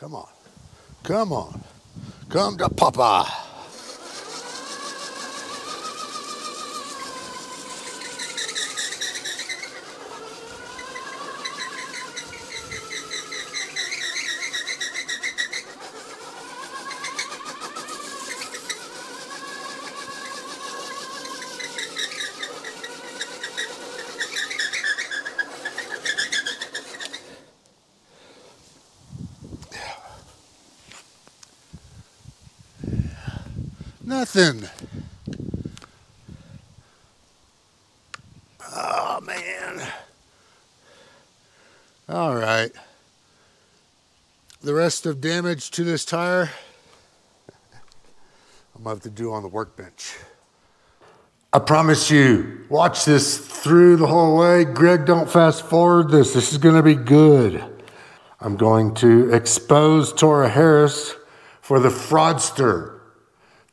Come on. Come on. Come to Papa. Nothing. Oh, man. All right. The rest of damage to this tire, I'm going to have to do on the workbench. I promise you, watch this through the whole way. Greg, don't fast forward this. This is going to be good. I'm going to expose Tora Harris for the fraudster,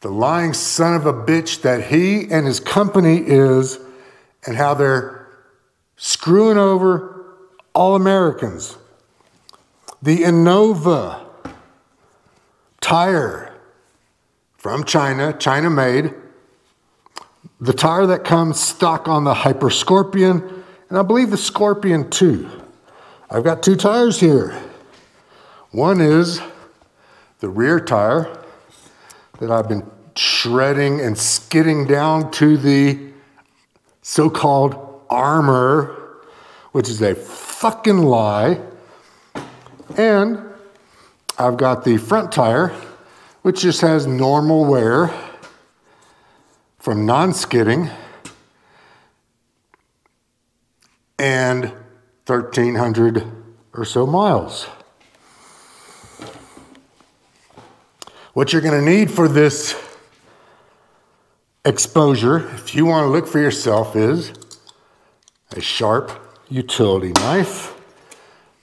the lying son of a bitch that he and his company is, and how they're screwing over all Americans. The Innova tire from China, China made. The tire that comes stock on the HyperScorpion, and I believe the Scorpion too. I've got two tires here. One is the rear tire that I've been shredding and skidding down to the so-called armor, which is a fucking lie. And I've got the front tire, which just has normal wear from non-skidding and 1,300 or so miles. What you're going to need for this exposure, if you want to look for yourself, is a sharp utility knife,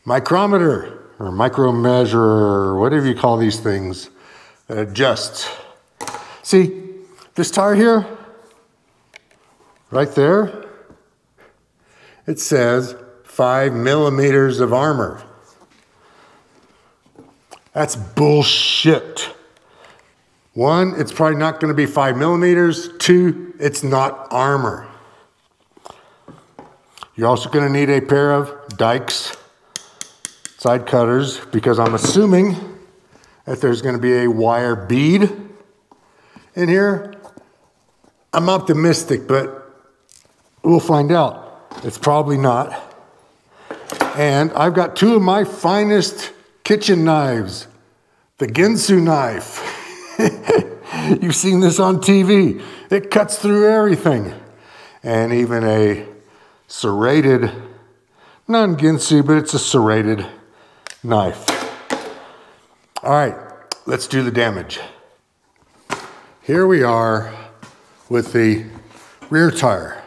micrometer or micromeasure or whatever you call these things that adjusts. See, this tire here, right there, it says 5 millimeters of armor. That's bullshit. One, it's probably not going to be 5 millimeters. Two, it's not armor. You're also going to need a pair of dikes, side cutters, because I'm assuming that there's going to be a wire bead in here. I'm optimistic, but we'll find out. It's probably not. And I've got two of my finest kitchen knives. The Ginsu knife. You've seen this on TV. It cuts through everything. And even a serrated, non-Ginsu, but it's a serrated knife. All right, let's do the damage. Here we are with the rear tire.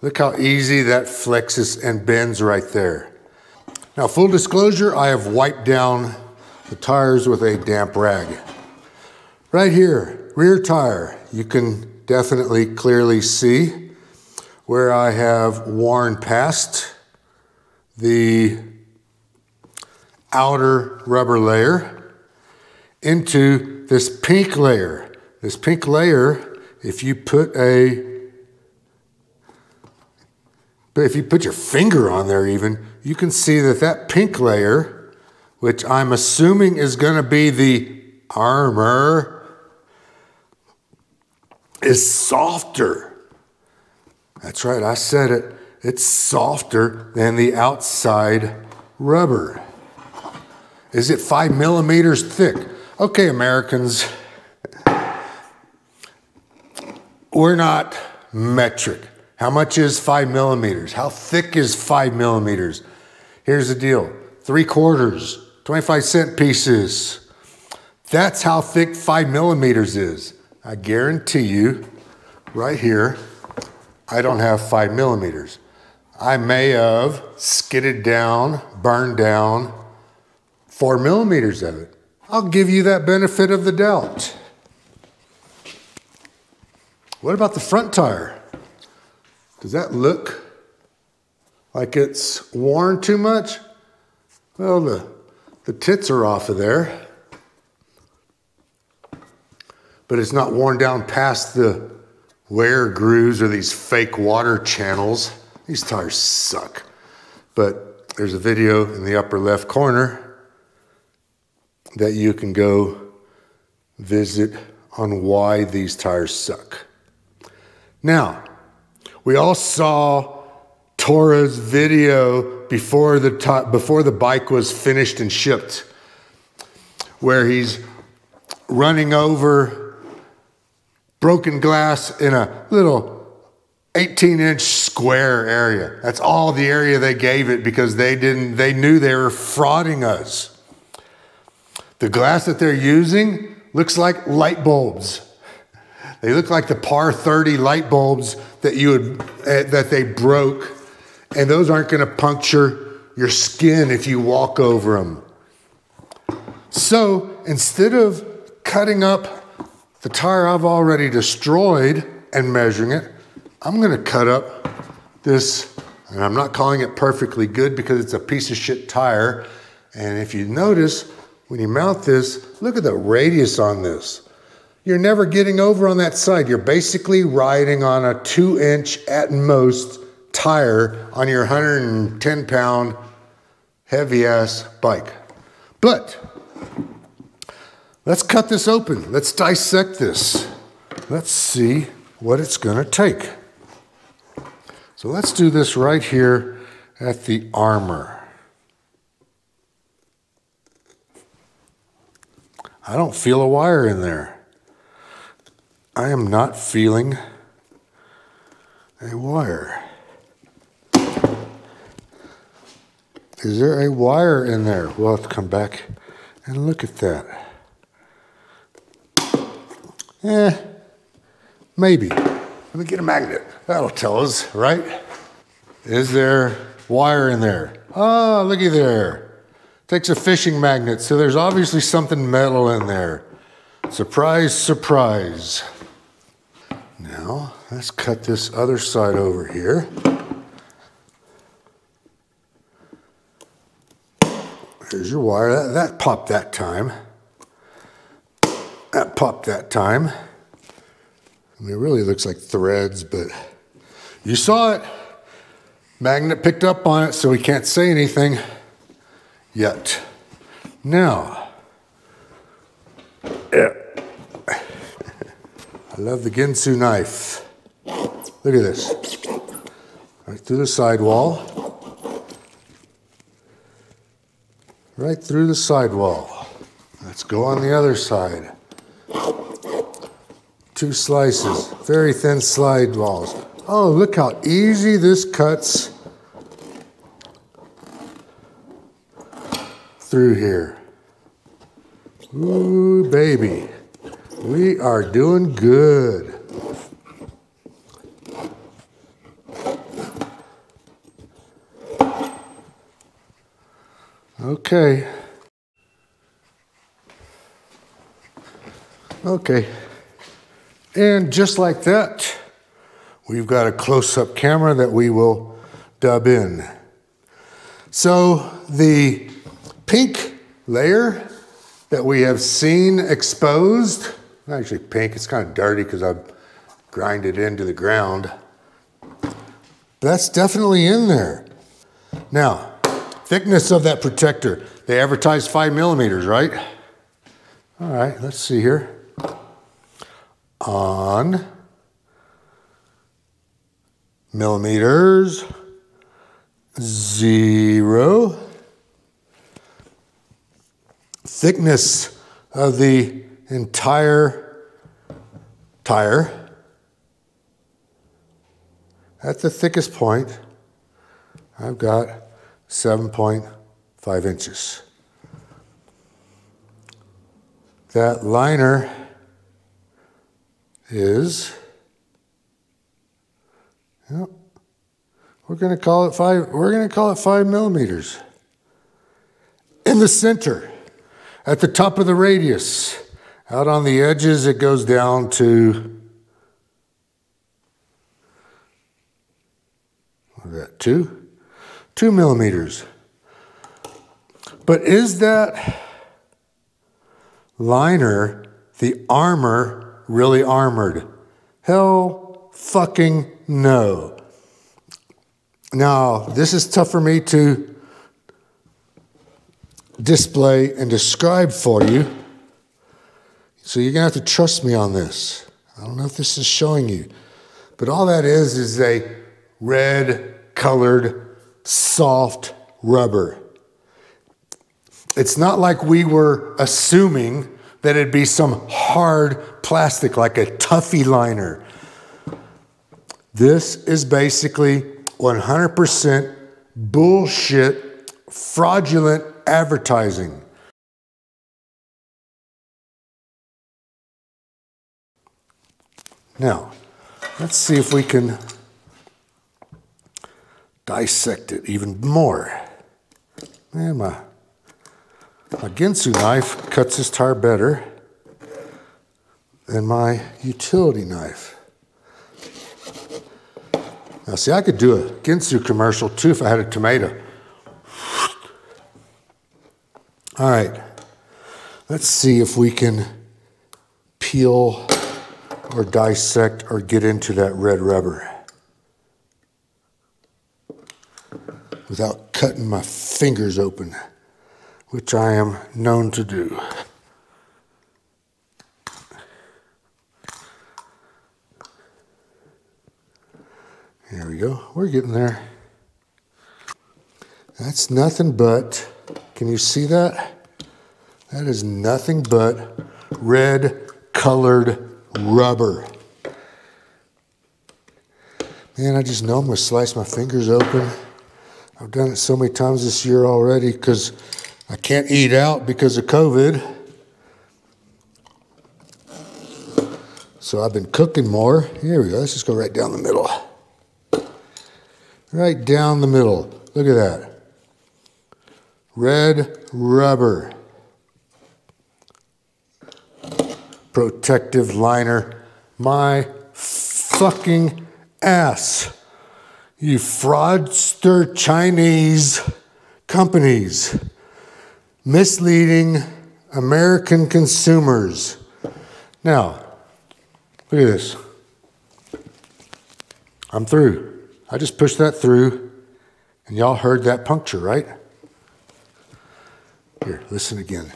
Look how easy that flexes and bends right there. Now, full disclosure, I have wiped down the tires with a damp rag. Right here, rear tire, you can definitely clearly see where I have worn past the outer rubber layer into this pink layer. This pink layer, if you put your finger on there even, you can see that that pink layer, which I'm assuming is going to be the armor, is softer. That's right, I said it. It's softer than the outside rubber. Is it 5 millimeters thick? Okay, Americans, we're not metric. How much is 5 millimeters? How thick is 5 millimeters? Here's the deal. 3/4, 25-cent pieces. That's how thick 5 millimeters is. I guarantee you, right here, I don't have 5 millimeters. I may have skidded down, burned down 4 millimeters of it. I'll give you that benefit of the doubt. What about the front tire? Does that look like it's worn too much? Well, the The tits are off of there, but it's not worn down past the wear grooves or these fake water channels. These tires suck. But there's a video in the upper left corner that you can go visit on why these tires suck. Now, we all saw Tora's video before the bike was finished and shipped, where he's running over broken glass in a little 18-inch square area. That's all the area they gave it because they knew they were frauding us. The glass that they're using looks like light bulbs. They look like the par 30 light bulbs that they broke, and those aren't going to puncture your skin if you walk over them. So instead of cutting up the tire I've already destroyed and measuring it, I'm going to cut up this, and I'm not calling it perfectly good because it's a piece of shit tire. And if you notice, when you mount this, look at the radius on this. You're never getting over on that side. You're basically riding on a 2-inch at most tire on your 110-pound heavy-ass bike. But let's cut this open. Let's dissect this. Let's see what it's going to take. So let's do this right here at the armor. I don't feel a wire in there. I am not feeling a wire. Is there a wire in there? We'll have to come back and look at that. Maybe. Let me get a magnet. That'll tell us, right? Is there wire in there? Oh, looky there. Takes a fishing magnet, so there's obviously something metal in there. Surprise, surprise. Now, let's cut this other side over here. There's your wire. That popped that time. That popped that time. I mean, it really looks like threads, but you saw it. Magnet picked up on it, so we can't say anything yet. Now, I love the Ginsu knife. Look at this. Right through the sidewall. Right through the sidewall. Let's go on the other side. 2 slices, very thin slide walls. Oh, look how easy this cuts through here. Ooh, baby. We are doing good. Okay. Okay. And just like that, we've got a close-up camera that we will dub in. So the pink layer that we have seen exposed, not actually pink, it's kind of dirty because I've grinded it into the ground. That's definitely in there. Now, thickness of that protector. They advertise 5 millimeters, right? All right, let's see here. On millimeters, 0. Thickness of the entire tire. At the thickest point, I've got 7.5 inches. That liner is, we're going to call it 5 millimeters. In the center, at the top of the radius, out on the edges, it goes down to, what is that, 2 millimeters. But is that liner, the armor, really armored? Hell fucking no. Now, this is tough for me to display and describe for you. So you're going to have to trust me on this. I don't know if this is showing you. But all that is a red colored soft rubber. It's not like we were assuming that it'd be some hard plastic like a Tuffy liner. This is basically 100% bullshit, fraudulent advertising. Now, let's see if we can dissect it even more. Man, my Ginsu knife cuts this tire better than my utility knife. Now, see, I could do a Ginsu commercial too if I had a tomato. All right, let's see if we can peel or dissect or get into that red rubber without cutting my fingers open, which I am known to do. There we go, we're getting there. That's nothing but, can you see that? That is nothing but red colored rubber. Man, I just know I'm gonna slice my fingers open. I've done it so many times this year already because I can't eat out because of COVID. So I've been cooking more. Here we go, let's just go right down the middle. Right down the middle, look at that. Red rubber. Protective liner. My fucking ass. You fraudster Chinese companies misleading American consumers. Now, look at this. I'm through. I just pushed that through, and y'all heard that puncture, right? Here, listen again.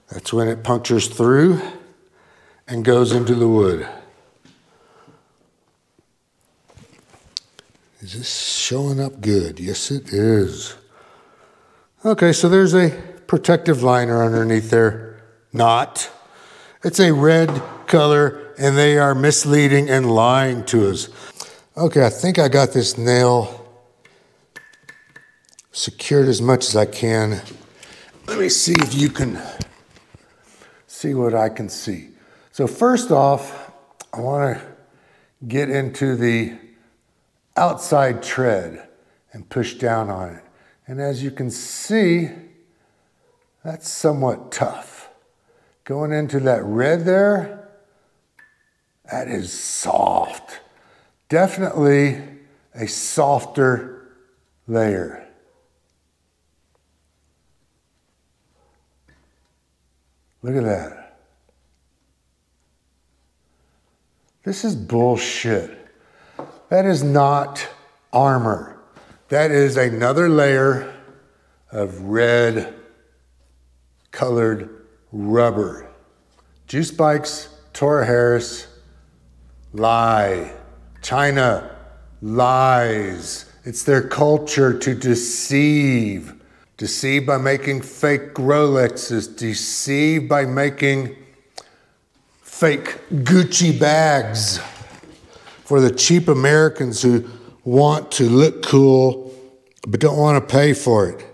That's when it punctures through and goes into the wood. Is this showing up good? Yes, it is. Okay, so there's a protective liner underneath there. Not. It's a red color, and they are misleading and lying to us. Okay, I think I got this nail secured as much as I can. Let me see if you can see what I can see. So first off, I want to get into the outside tread and push down on it. And as you can see, that's somewhat tough. Going into that red there, that is soft. Definitely a softer layer. Look at that. This is bullshit. That is not armor. That is another layer of red colored rubber. JUICED, Tora Harris, lie. China lies. It's their culture to deceive. Deceive by making fake Rolexes. Deceive by making fake Gucci bags for the cheap Americans who want to look cool but don't want to pay for it.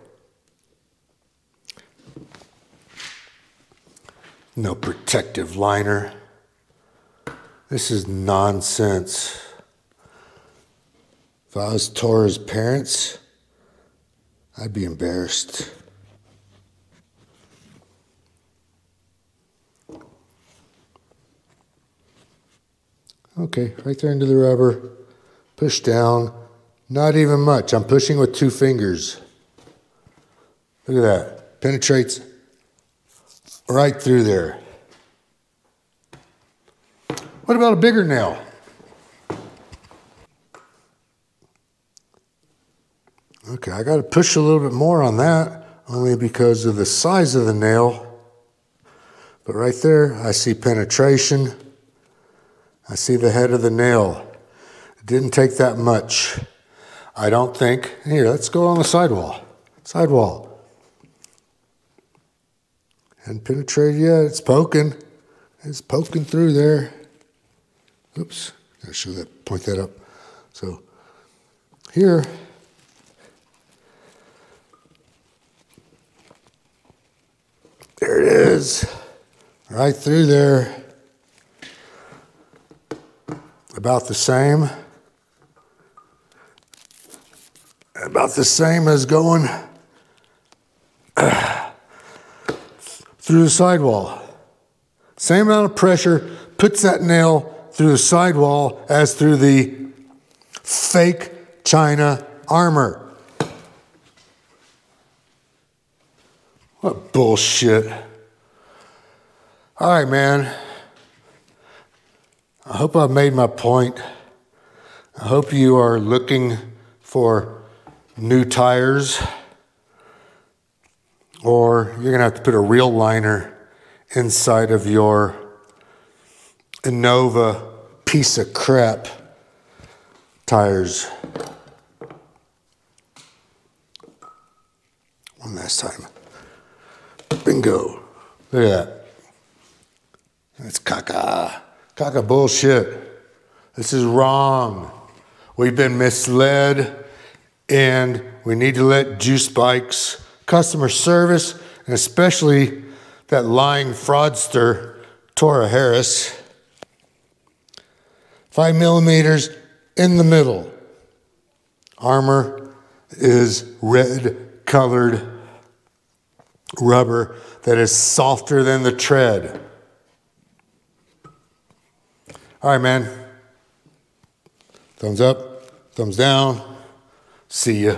No protective liner. This is nonsense. If I was Tora's parents, I'd be embarrassed. Okay, right there into the rubber. Push down. Not even much. I'm pushing with 2 fingers. Look at that. Penetrates right through there. What about a bigger nail? Okay, I got to push a little bit more on that, only because of the size of the nail. But right there, I see penetration. I see the head of the nail. It didn't take that much. I don't think. Here, let's go on the sidewall. Sidewall. Hadn't penetrated yet. It's poking. It's poking through there. Oops. Gotta show that. Point that up. So here. There it is. Right through there. About the same. About the same as going through the sidewall. Same amount of pressure puts that nail through the sidewall as through the fake China armor. What bullshit. All right, man. I hope I've made my point. I hope you are looking for new tires, or you're gonna have to put a real liner inside of your Innova piece of crap tires. One last time. Bingo. Look at that. That's caca. Caca bullshit. This is wrong. We've been misled, and we need to let JUICED customer service, and especially that lying fraudster, Tora Harris, 5 millimeters in the middle. Armor is red colored rubber that is softer than the tread. All right, man. Thumbs up, thumbs down. See ya.